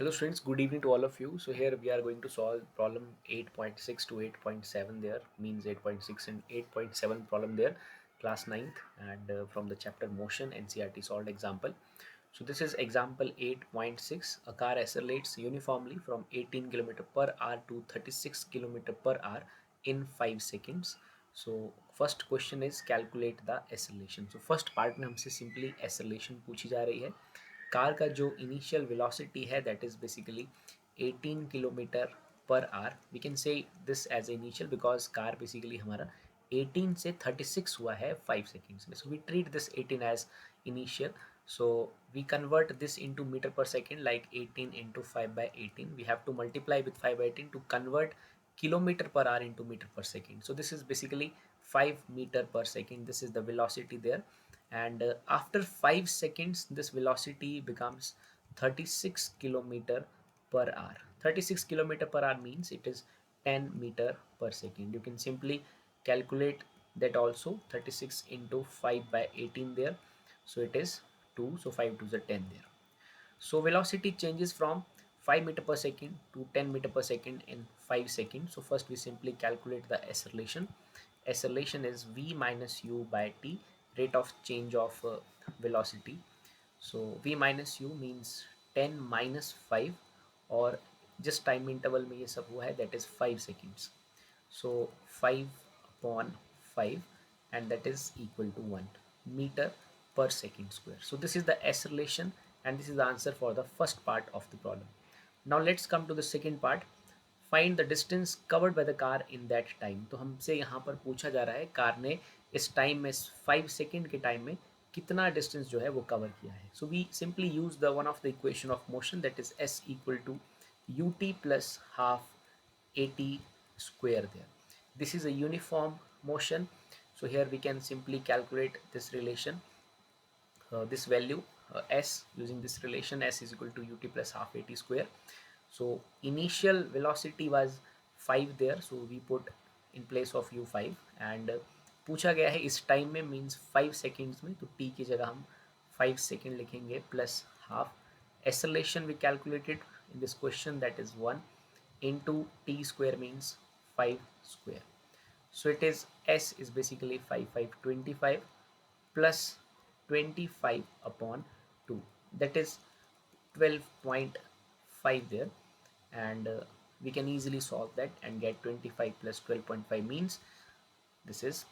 Hello students, good evening to all of you. So here we are going to solve problem 8.6 to 8.7 there, means 8.6 and 8.7 problem there, class 9th and from the chapter motion NCERT solved example. So this is example 8.6. A car accelerates uniformly from 18 km per hour to 36 km per hour in 5 seconds. So first question is calculate the acceleration. So first part में हमसे simply acceleration पूछी जा रही है. Car का जो initial velocity है that is basically 18 kilometre per hour. We can say this as initial because car basically हमारा 18 से 36 हुआ है 5 सेकेंड्स में. So we treat this 18 as initial. So we convert this into meter per second like 18 into 5 by 18. We have to multiply with 5 by 18 to convert kilometer per hour into meter per second. So this is basically 5 meter per second. This is the velocity there. And after 5 seconds this velocity becomes 36 kilometer per hour. 36 kilometer per hour means it is 10 meter per second. You can simply calculate that also. 36 into 5 by 18 there, so it is 2, so 5 to the 10 there. So velocity changes from 5 meter per second to 10 meter per second in 5 seconds. So first we simply calculate the acceleration. Acceleration is v minus u by t, rate of change of velocity. So v minus u means 10 minus 5 और जिस time interval में ये सब हुआ है that is 5 seconds. So 5 upon 5 and that is equal to 1 meter per second square. So this is the acceleration and this is the answer for the first part of the problem. Now let's come to the second part. Find the distance covered by the car in that time. तो हमसे यहाँ पर पूछा जा रहा है car ने इस टाइम में 5 सेकेंड के टाइम में कितना डिस्टेंस जो है वो कवर किया है. So we simply use the one of the equation of motion that is s equal to u t plus half at square there. This is a uniform motion. So here we can simply calculate this relation, this value s using this relation. S is equal to ut plus half at square. So initial velocity was 5 there, so we put in place of u 5 and पूछा गया है इस time में means 5 seconds में, तो t की जगह हम 5 सेकेंड लिखेंगे plus half. Acceleration we calculated in this question, that is 1 into t square means 5 square. So it is s is basically 5 plus 25 upon 2, that is 12.5 there. And we can easily solve that and get 25 plus 12.5 means this is,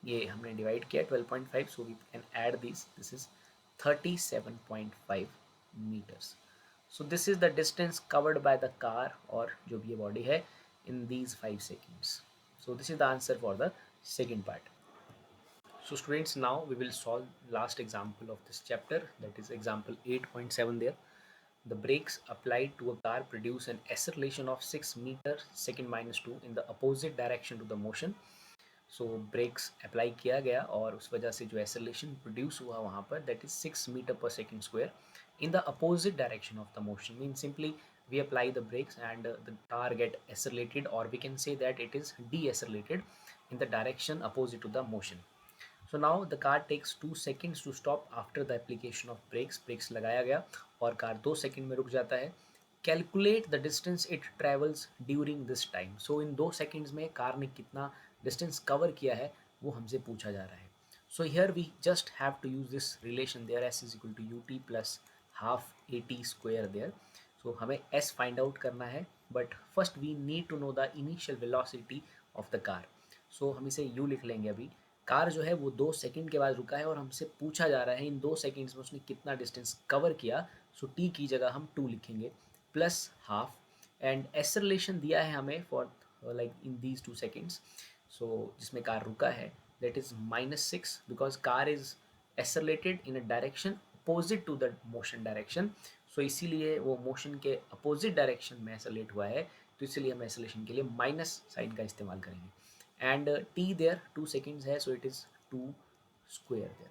ये हमने divide किया 12.5, so we can add this is 37.5 meters. So this is the distance covered by the car or जो भी ये body है in these 5 seconds. So this is the answer for the second part. So students, now we will solve last example of this chapter, that is example 8.7 there. The brakes applied to a car produce an acceleration of 6 meter second minus 2 in the opposite direction to the motion. So brakes apply किया गया और उस वजह से जो acceleration produce हुआ वहाँ पर दैट इज 6 मीटर पर second square in the opposite direction of the motion. Mean simply we apply the brakes and the car get accelerated, or we can say that it is deaccelerated in the direction opposite to the motion. So now the car takes 2 seconds to stop after the application of brakes. brakes लगाया गया और car 2 second में रुक जाता है. Calculate the distance it travels during this time. So in 2 seconds में car ने कितना डिस्टेंस कवर किया है वो हमसे पूछा जा रहा है. So here we just have to use this relation there, s is equal to u t plus half a t square there. So हमें एस फाइंड आउट करना है, but first we need to know the initial velocity of the car. So हम इसे you लिख लेंगे अभी. Car जो है वो 2 सेकंड के बाद रुका है और हमसे पूछा जा रहा है इन 2 सेकंड्स में उसने कितना डिस्टेंस कवर किया. सो टी की जगह हम 2 लिखेंगे प्लस हाफ. एंड एक्सेलरेशन दिया है हमें for like in these 2 seconds. So जिसमें कार रुका है that is -6 because car is accelerated in a direction opposite to the motion direction. So इसीलिए वो मोशन के अपोजिट डायरेक्शन में एक्सेलरेट हुआ है, तो इसीलिए हम एक्सेलरेशन के लिए माइनस साइन का इस्तेमाल करेंगे. एंड टी देयर 2 सेकेंड्स है, so it is 2 square there.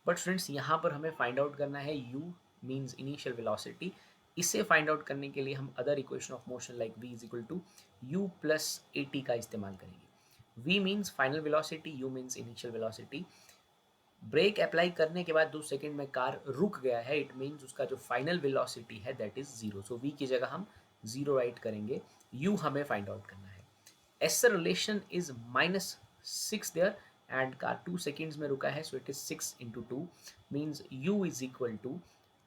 But students यहाँ पर हमें फाइंड आउट करना है u मीन्स इनिशियल वेलोसिटी. इसे फाइंड आउट करने के लिए हम other equation of motion like v is equal to u plus a t का इस्तेमाल करेंगे. v means final velocity, u means initial velocity. Brake apply करने के बाद 2 सेकंड में कार रुक गया है, इट मीन्स उसका जो फाइनल वेलोसिटी है दैट इज़ 0। सो v की जगह हम 0 राइट करेंगे, u हमें फाइंड आउट करना है। acceleration is -6 there and car 2 seconds में रुका है, so it is 6 into 2 means u is equal to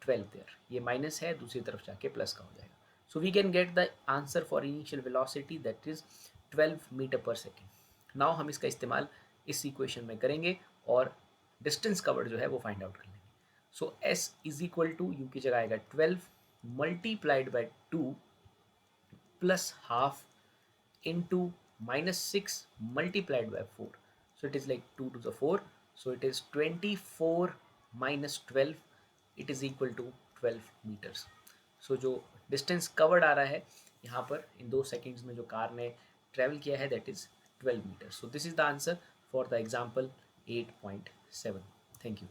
12 there। ये माइनस है, दूसरी तरफ जाके प्लस का हो जाएगा। so we can get the answer for initial velocity that is 12 metre पर सेकेंड। नाउ हम इसका इस्तेमाल इस इक्वेशन में करेंगे और डिस्टेंस कवर्ड जो है वो फाइंड आउट कर लेंगे। So s is equal to u की जगह आएगा 12 multiplied by 2 plus half into -6 multiplied by 4, so it is like 2 to the 4, so it is 24 minus 12, it is equal to 12 meters। so जो distance covered आ रहा है यहाँ पर इन 2 seconds में जो कार ने ट्रेवल किया है that is 12 metre. So this is the answer for the example 8.7। Thank you.